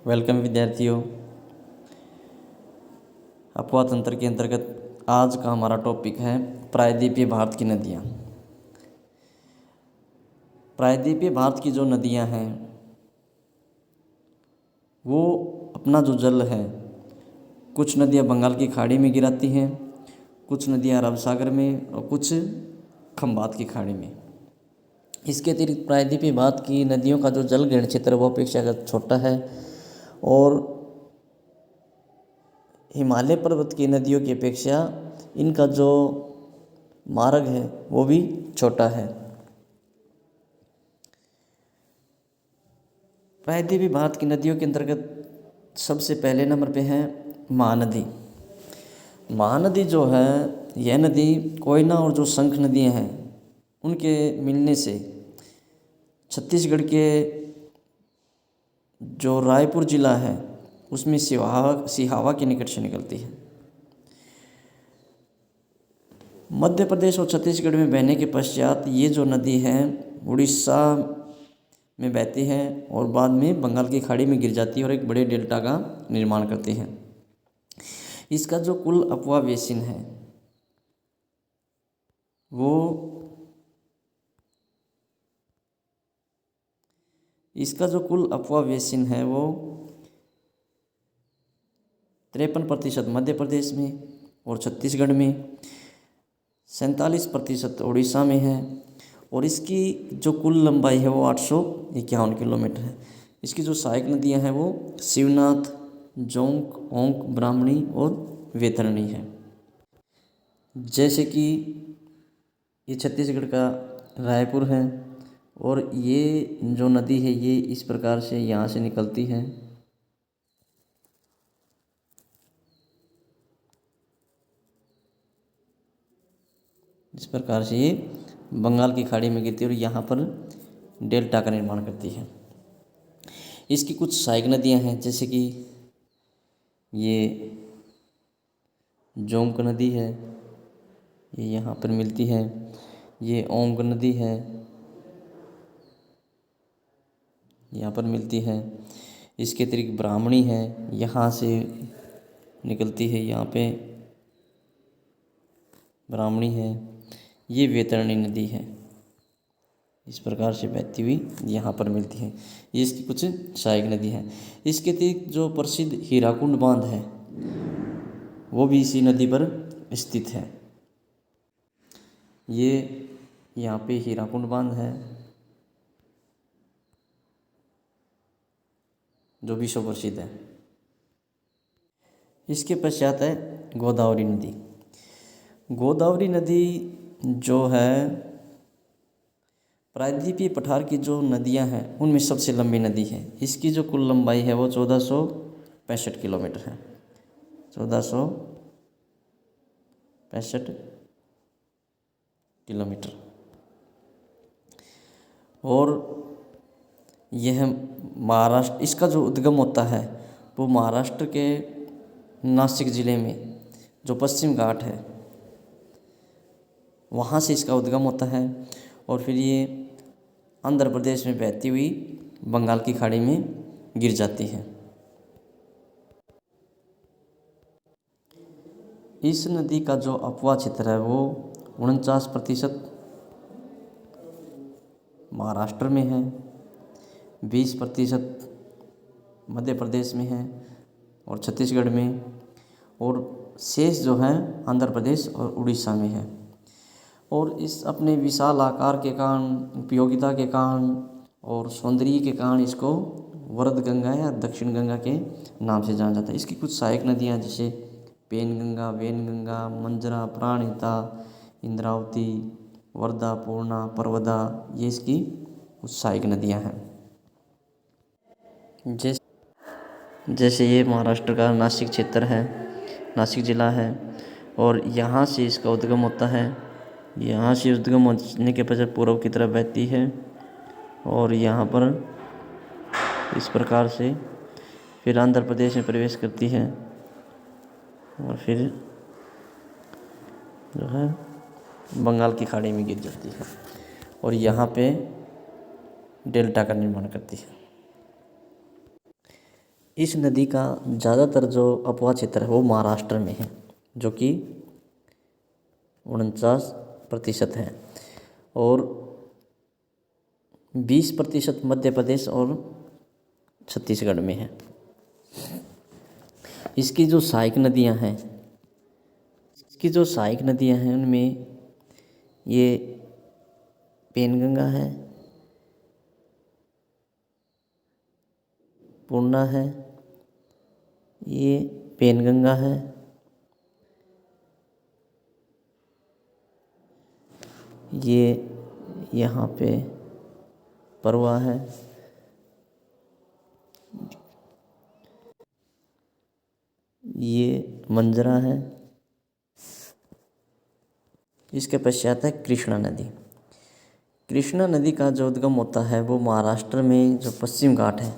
Welcome विद्यार्थियों। अपवाद तंत्र के अंतर्गत आज का हमारा टॉपिक है प्रायद्वीपीय भारत की नदियाँ। प्रायद्वीपीय भारत की जो नदियाँ हैं वो अपना जो जल है, कुछ नदियाँ बंगाल की खाड़ी में गिराती हैं, कुछ नदियाँ अरब सागर में और कुछ खंबात की खाड़ी में। इसके अतिरिक्त प्रायद्वीपीय भारत की नदियों का जो जल ग्रहण क्षेत्र वो अपेक्षाकृत छोटा है और हिमालय पर्वत की नदियों की अपेक्षा इनका जो मार्ग है वो भी छोटा है। प्रायद्वीपीय भारत की नदियों के अंतर्गत सबसे पहले नंबर पे है महानदी। महानदी जो है, यह नदी कोयना और जो शंख नदियाँ हैं उनके मिलने से छत्तीसगढ़ के जो रायपुर ज़िला है उसमें सिहावा के निकट से निकलती है। मध्य प्रदेश और छत्तीसगढ़ में बहने के पश्चात ये जो नदी है उड़ीसा में बहती है और बाद में बंगाल की खाड़ी में गिर जाती है और एक बड़े डेल्टा का निर्माण करती है। इसका जो कुल अपवा बेसिन है वो 53% मध्य प्रदेश में और छत्तीसगढ़ में, 47% उड़ीसा में है और इसकी जो कुल लंबाई है वो 851 किलोमीटर है। इसकी जो सहायक नदियां हैं वो शिवनाथ, जोंक, ओंक, ब्राह्मणी और वैतरणी है। जैसे कि ये छत्तीसगढ़ का रायपुर है और ये जो नदी है ये इस प्रकार से यहाँ से निकलती है। इस प्रकार से ये बंगाल की खाड़ी में गिरती है और यहाँ पर डेल्टा का निर्माण करती है। इसकी कुछ सहायक नदियाँ हैं जैसे कि ये जोंक नदी है, ये यहाँ पर मिलती है। ये ओंग नदी है, यहाँ पर मिलती है। इसके अतिरिक्त ब्राह्मणी है, यहाँ से निकलती है, यहाँ पे ब्राह्मणी है। ये वैतरणी नदी है, इस प्रकार से बहती हुई यहाँ पर मिलती है। ये इसकी कुछ सहायक नदी हैं। इसके अतिरिक्त जो प्रसिद्ध हीराकुंड बांध है वो भी इसी नदी पर स्थित है। ये यहाँ पे हीराकुंड बांध है जो विश्व प्रसिद्ध है। इसके पश्चात है गोदावरी नदी। गोदावरी नदी जो है प्रायद्वीपीय पठार की जो नदियां हैं उनमें सबसे लंबी नदी है। इसकी जो कुल लंबाई है वो 1465 किलोमीटर है। 1465 किलोमीटर। और यह महाराष्ट्र, इसका जो उद्गम होता है वो महाराष्ट्र के नासिक ज़िले में जो पश्चिम घाट है वहाँ से इसका उद्गम होता है और फिर ये आंध्र प्रदेश में बहती हुई बंगाल की खाड़ी में गिर जाती है। इस नदी का जो अपवा क्षेत्र है वो 49% महाराष्ट्र में है, 20% मध्य प्रदेश में है और छत्तीसगढ़ में, और शेष जो है आंध्र प्रदेश और उड़ीसा में है। और इस अपने विशाल आकार के कारण, उपयोगिता के कारण और सौंदर्य के कारण इसको वरद गंगा या दक्षिण गंगा के नाम से जाना जाता है। इसकी कुछ सहायक नदियाँ जैसे पेनगंगा, वैनगंगा, मंजरा, प्राणहिता, इंद्रावती, वर्धा, पूर्णा, परवदा, ये इसकी कुछ सहायक नदियाँ हैं। जैसे ये महाराष्ट्र का नासिक क्षेत्र है, नासिक ज़िला है और यहाँ से इसका उद्गम होता है। यहाँ से उद्गम होने के पश्चात पूर्व की तरफ बहती है और यहाँ पर इस प्रकार से फिर आंध्र प्रदेश में प्रवेश करती है और फिर जो है बंगाल की खाड़ी में गिर जाती है और यहाँ पे डेल्टा का निर्माण करती है। इस नदी का ज़्यादातर जो अपवाह क्षेत्र है वो महाराष्ट्र में है, जो कि 49% है, और 20% मध्य प्रदेश और छत्तीसगढ़ में है। इसकी जो सहायक नदियां हैं उनमें ये पेनगंगा है, पूर्णा है, ये पेनगंगा है, ये यहाँ पे परवा है, ये मंजरा है। इसके पश्चात है कृष्णा नदी। कृष्णा नदी का जो उद्गम होता है वो महाराष्ट्र में जो पश्चिम घाट है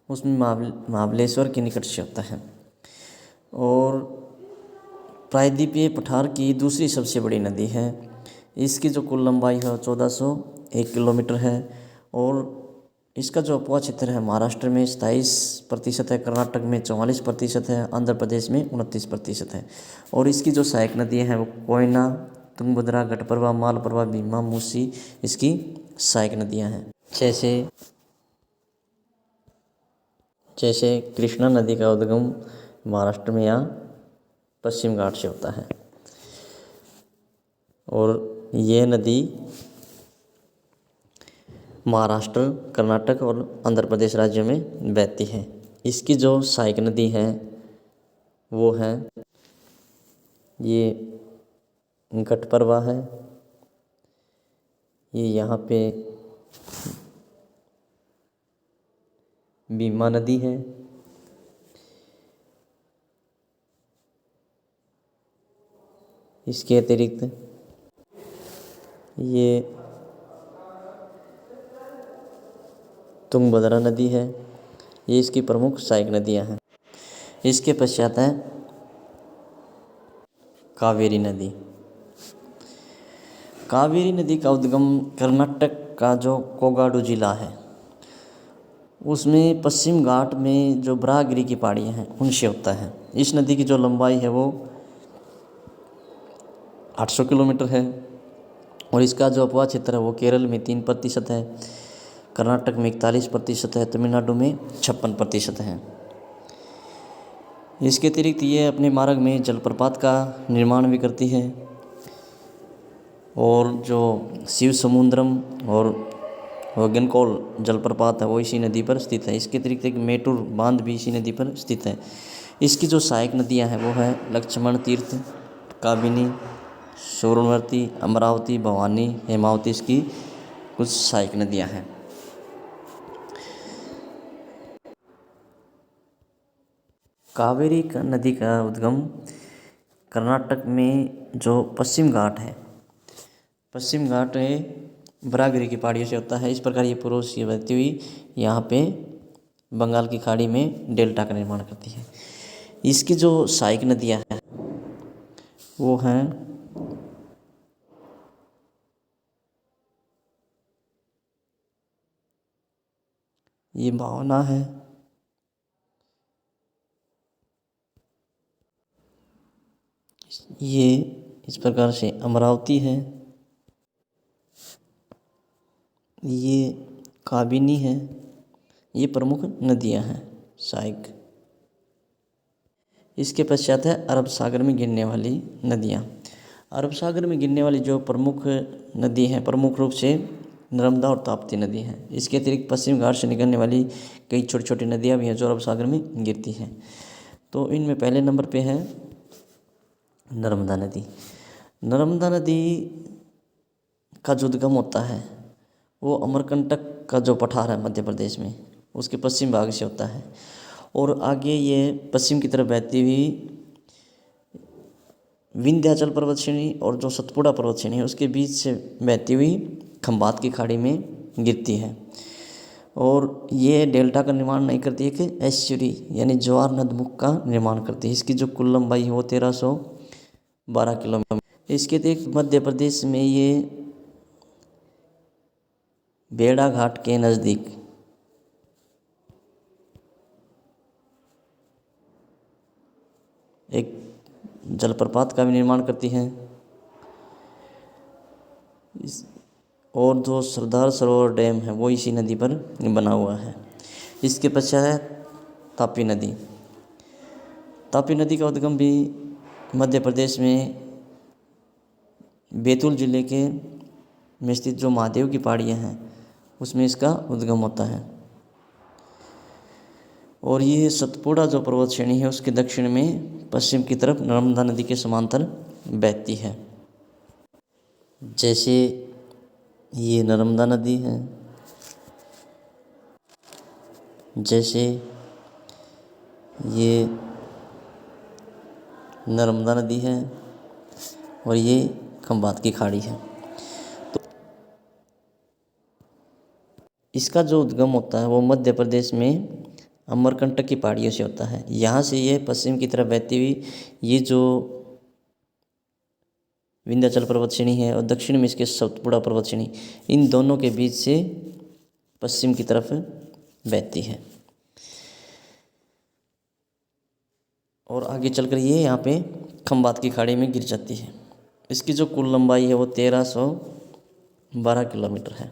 उसमें महाबलेश्वर के निकट से होता है, और प्रायद्वीपीय पठार की दूसरी सबसे बड़ी नदी है। इसकी जो कुल लंबाई है 1401 किलोमीटर है, और इसका जो अपवाह क्षेत्र है महाराष्ट्र में 27% है, कर्नाटक में 44% है, आंध्र प्रदेश में 29% है। और इसकी जो सहायक नदियाँ हैं वो कोयना, तुंगभद्रा, घटप्रभा, मालप्रभा, भीमा, मूसी इसकी सहायक नदियाँ हैं। जैसे कृष्णा नदी का उद्गम महाराष्ट्र में या पश्चिम घाट से होता है, और ये नदी महाराष्ट्र, कर्नाटक और आंध्र प्रदेश राज्यों में बहती है। इसकी जो सहायक नदी है वो है ये घटप्रभा है, ये यहाँ पे भीमा नदी है, इसके अतिरिक्त ये तुंगभद्रा नदी है, ये इसकी प्रमुख सहायक नदियाँ हैं। इसके पश्चात है कावेरी नदी। कावेरी नदी का उद्गम कर्नाटक का जो कोगाडू जिला है उसमें पश्चिम घाट में जो ब्राहगिरी की पहाड़ियाँ हैं उनसे होता है। इस नदी की जो लंबाई है वो 800 किलोमीटर है, और इसका जो अपवाह क्षेत्र है वो केरल में 3% है, कर्नाटक में 41% है, तमिलनाडु में 56% है। इसके अतिरिक्त ये अपने मार्ग में जलप्रपात का निर्माण भी करती है, और जो शिव समुद्रम और वगनकोल जलप्रपात है वो इसी नदी पर स्थित है। इसके अतिरिक्त एक मेटूर बांध भी इसी नदी पर स्थित है। इसकी जो सहायक नदियां हैं वो है लक्ष्मण तीर्थ, काबिनी, सोरवर्ती, अमरावती, भवानी, हेमावती इसकी कुछ सहायक नदियां हैं। कावेरी नदी का उद्गम कर्नाटक में जो पश्चिम घाट है, पश्चिम घाट ब्राहगिरी की पहाड़ियों से होता है। इस प्रकार ये पूर्व से बहती हुई यहाँ पे बंगाल की खाड़ी में डेल्टा का निर्माण करती है। इसकी जो सहायक नदियाँ हैं वो हैं ये भावना है, ये इस प्रकार से अमरावती है, ये काबिनी है। ये प्रमुख नदियां हैं सहायक। इसके पश्चात है अरब सागर में गिरने वाली नदियां। अरब सागर में गिरने वाली जो प्रमुख नदी हैं प्रमुख रूप से नर्मदा और ताप्ती नदी हैं। इसके अतिरिक्त पश्चिम घाट से निकलने वाली कई छोटी छोटी नदियां भी हैं जो अरब सागर में गिरती हैं। तो इनमें पहले नंबर पे है नर्मदा नदी। नर्मदा नदी का जो उद्गम होता है वो अमरकंटक का जो पठार है मध्य प्रदेश में उसके पश्चिम भाग से होता है, और आगे ये पश्चिम की तरफ बहती हुई विंध्याचल पर्वत श्रेणी और जो सतपुड़ा पर्वत श्रेणी है उसके बीच से बहती हुई खंबात की खाड़ी में गिरती है, और ये डेल्टा का निर्माण नहीं करती है कि एस्चुरी यानी ज्वार नदमुख का निर्माण करती है। इसकी जो कुल लंबाई है वो 1312 किलोमीटर। इसके अतिरिक्त मध्य प्रदेश में ये बेड़ा घाट के नज़दीक जलप्रपात का भी निर्माण करती हैं। और जो सरदार सरोवर डैम है वो इसी नदी पर बना हुआ है। इसके पश्चात है तापी नदी। तापी नदी का उद्गम भी मध्य प्रदेश में बैतूल जिले के में स्थित जो महादेव की पहाड़ियाँ हैं उसमें इसका उद्गम होता है। और ये सतपुड़ा जो पर्वत श्रेणी है उसके दक्षिण में पश्चिम की तरफ नर्मदा नदी के समांतर बहती है। जैसे ये नर्मदा नदी है, जैसे ये नर्मदा नदी है और ये खंबात की खाड़ी है। तो इसका जो उद्गम होता है वो मध्य प्रदेश में अमरकंटक की पहाड़ियों से होता है। यहाँ से ये पश्चिम की तरफ बहती हुई ये जो विंध्याचल पर्वत श्रेणी है और दक्षिण में इसके सतपुड़ा पर्वत श्रेणी, इन दोनों के बीच से पश्चिम की तरफ बहती है। और आगे चलकर ये यहाँ पे खंबात की खाड़ी में गिर जाती है। इसकी जो कुल लंबाई है वो 1312 किलोमीटर है।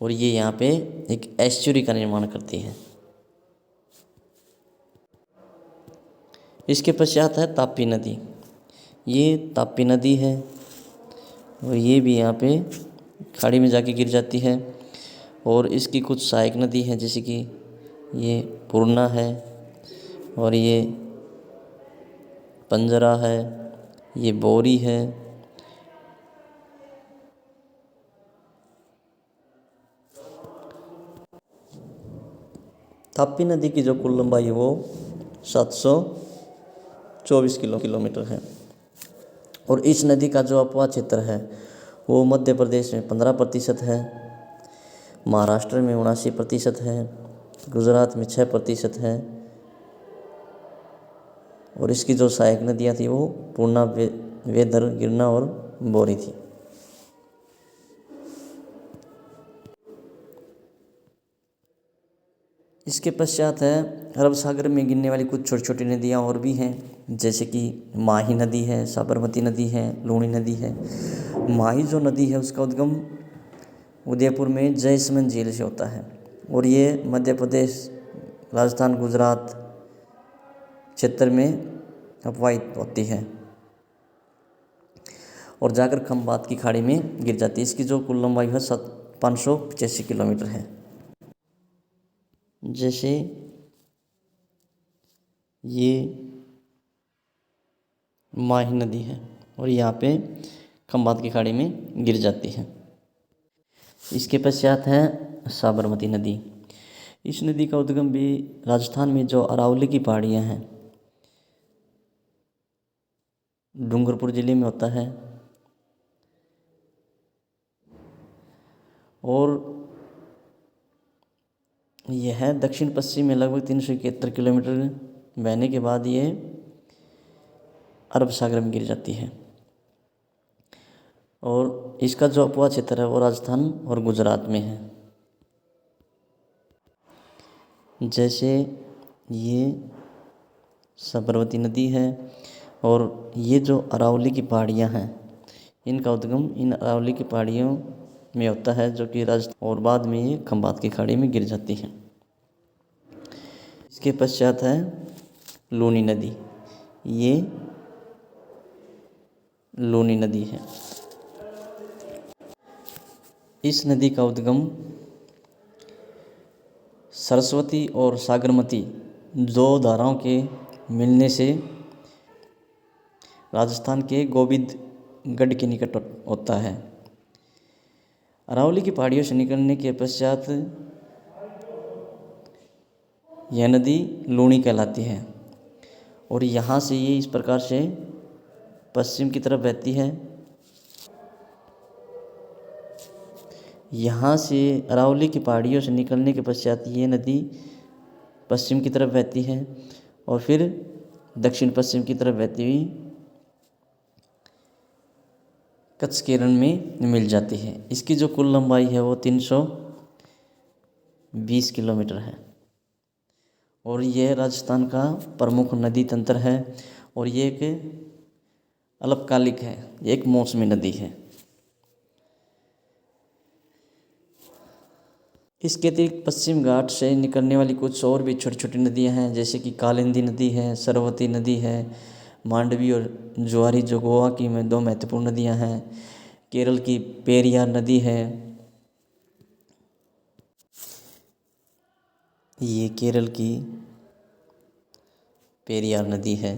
और ये यहाँ पे एक एस्चुरी का निर्माण करती है। इसके पश्चात है तापी नदी। ये तापी नदी है और ये भी यहाँ पे खाड़ी में जाके गिर जाती है। और इसकी कुछ सहायक नदी है जैसे कि ये पूर्णा है और ये पंजरा है, ये बोरी है। तापी नदी की जो कुल लंबाई है वो 724 किलोमीटर है। और इस नदी का जो अपवाह क्षेत्र है वो मध्य प्रदेश में 15% है, महाराष्ट्र में 79% है, गुजरात में 6% है। और इसकी जो सहायक नदियाँ थी वो पूर्णा, वेदर, गिरना और बोरी थी। इसके पश्चात है अरब सागर में गिरने वाली कुछ छोटी छोटी नदियाँ और भी हैं जैसे कि माही नदी है, साबरमती नदी है, लूणी नदी है। माही जो नदी है उसका उद्गम उदयपुर में जयसमंद झील से होता है और ये मध्य प्रदेश, राजस्थान, गुजरात क्षेत्र में अपवाहित होती है और जाकर खंबात की खाड़ी में गिर जाती है। इसकी जो कुल लंबाई है 585 किलोमीटर है। जैसे ये माही नदी है और यहाँ पे खंबात की खाड़ी में गिर जाती है। इसके पश्चात है साबरमती नदी। इस नदी का उद्गम भी राजस्थान में जो अरावली की पहाड़ियाँ हैं डूंगरपुर ज़िले में होता है। और यह दक्षिण पश्चिम में लगभग 371 किलोमीटर बहने के बाद ये अरब सागर में गिर जाती है। और इसका जो अपवाह क्षेत्र है वो राजस्थान और गुजरात में है। जैसे ये साबरमती नदी है और ये जो अरावली की पहाड़ियाँ हैं इनका उद्गम इन अरावली की पहाड़ियों में होता है जो कि राजस्थान, और बाद में ये खंबात की खाड़ी में गिर जाती है। इसके पश्चात है लूनी नदी। ये लूनी नदी है। इस नदी का उद्गम सरस्वती और सागरमती दो धाराओं के मिलने से राजस्थान के गोविंदगढ़ के निकट होता है। अरावली की पहाड़ियों से निकलने के पश्चात यह नदी लूणी कहलाती है और यहाँ से ये इस प्रकार से पश्चिम की तरफ बहती है। यहाँ से अरावली की पहाड़ियों से निकलने के पश्चात ये नदी पश्चिम की तरफ बहती है और फिर दक्षिण पश्चिम की तरफ बहती हुई कच्छ के रण में मिल जाती है। इसकी जो कुल लंबाई है वो 320 किलोमीटर है। और यह राजस्थान का प्रमुख नदी तंत्र है और ये एक अल्पकालिक है, ये एक मौसमी नदी है। इसके अतिरिक्त पश्चिम घाट से निकलने वाली कुछ और भी छोटी छोटी नदियां हैं, जैसे कि कालिंदी नदी है, सरवती नदी है, मांडवी और जुआरी, जो गोवा की में दो महत्वपूर्ण नदियां हैं। केरल की पेरियार नदी है, ये केरल की पेरियार नदी है।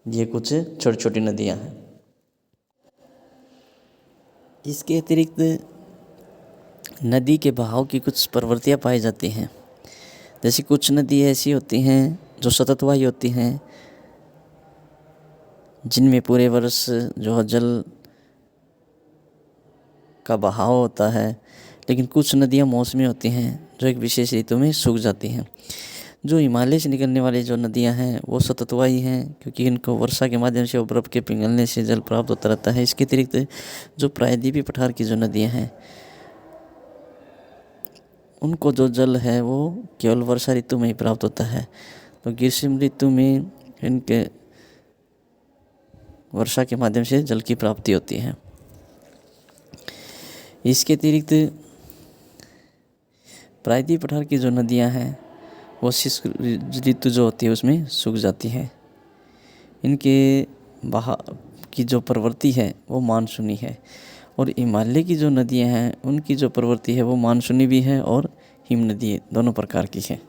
ये कुछ छोटी छोटी नदियां हैं। इसके अतिरिक्त नदी के बहाव की कुछ प्रवृत्तियाँ पाई जाती हैं। जैसे कुछ नदी ऐसी होती हैं जो सततवाही होती हैं, जिनमें पूरे वर्ष जो जल का बहाव होता है, लेकिन कुछ नदियाँ मौसमी होती हैं जो एक विशेष ऋतु में सूख जाती हैं। जो हिमालय से निकलने वाली जो नदियां हैं वो सततवाही हैं, क्योंकि इनको वर्षा के माध्यम से और बर्फ़ के पिघलने से जल प्राप्त होता रहता है। इसके अतिरिक्त जो प्रायद्वीपीय पठार की जो नदियां हैं, उनको जो जल है वो केवल वर्षा ऋतु में ही प्राप्त होता है। तो ग्रीष्म ऋतु में इनके वर्षा के माध्यम से जल की प्राप्ति होती है। इसके अतिरिक्त प्रायद्वीपीय पठार की जो नदियां हैं वो शुष्क ऋतु जो होती है उसमें सूख जाती है। इनके बहाव की जो प्रवृत्ति है वो मानसूनी है, और हिमालय की जो नदियां हैं उनकी जो प्रवृत्ति है वो मानसूनी भी है और हिम नदी दोनों प्रकार की है।